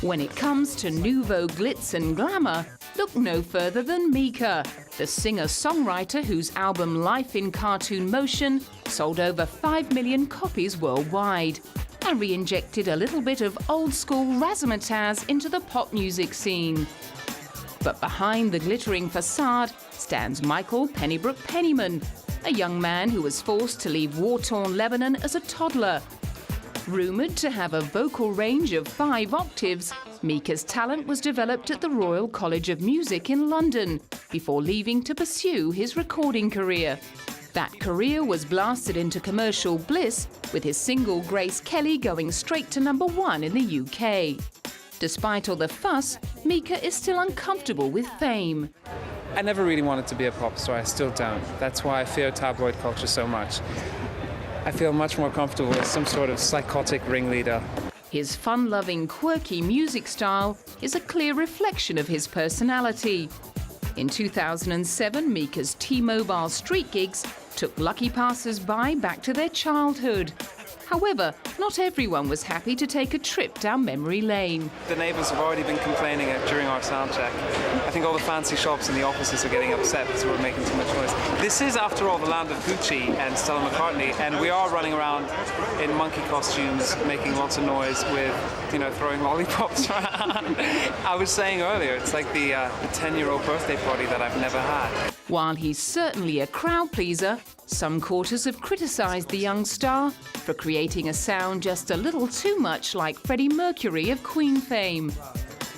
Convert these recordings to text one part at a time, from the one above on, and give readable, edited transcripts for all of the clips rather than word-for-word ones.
When it comes to nouveau glitz and glamour, look no further than Mika, the singer-songwriter whose album Life in Cartoon Motion sold over 5 million copies worldwide and re-injected a little bit of old-school razzmatazz into the pop music scene. But behind the glittering facade stands Michael Holbrook Penniman, a young man who was forced to leave war-torn Lebanon as a toddler. Rumoured to have a vocal range of 5 octaves, Mika's talent was developed at the Royal College of Music in London before leaving to pursue his recording career. That career was blasted into commercial bliss with his single Grace Kelly going straight to #1 in the UK. Despite all the fuss, Mika is still uncomfortable with fame. I never really wanted to be a pop star, I still don't. That's why I fear tabloid culture so much. I feel much more comfortable as some sort of psychotic ringleader. His fun-loving, quirky music style is a clear reflection of his personality. In 2007, Mika's T-Mobile street gigs took lucky passers-by back to their childhood. However, not everyone was happy to take a trip down memory lane. The neighbours have already been complaining during our sound check. I think all the fancy shops and the offices are getting upset because we're making too much noise. This is, after all, the land of Gucci and Stella McCartney, and we are running around in monkey costumes, making lots of noise with, throwing lollipops around. I was saying earlier, it's like the 10-year-old birthday party that I've never had. While he's certainly a crowd pleaser, some quarters have criticised the young star for creating a sound just a little too much like Freddie Mercury of Queen fame.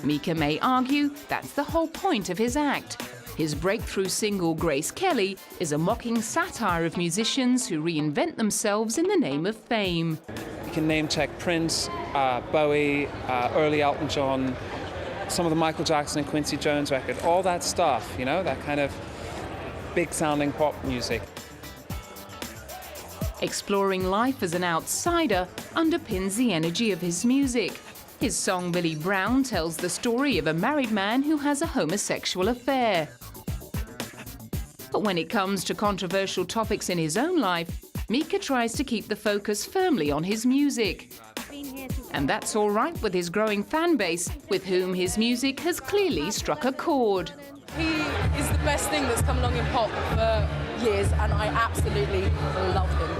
Mika may argue that's the whole point of his act. His breakthrough single Grace Kelly is a mocking satire of musicians who reinvent themselves in the name of fame. You can name-check Prince, Bowie, early Elton John, some of the Michael Jackson and Quincy Jones record, all that stuff, that kind of big-sounding pop music. Exploring life as an outsider underpins the energy of his music. His song Billy Brown tells the story of a married man who has a homosexual affair. But when it comes to controversial topics in his own life, Mika tries to keep the focus firmly on his music. And that's all right with his growing fan base, with whom his music has clearly struck a chord. He is the best thing that's come along in pop for years, and I absolutely love him.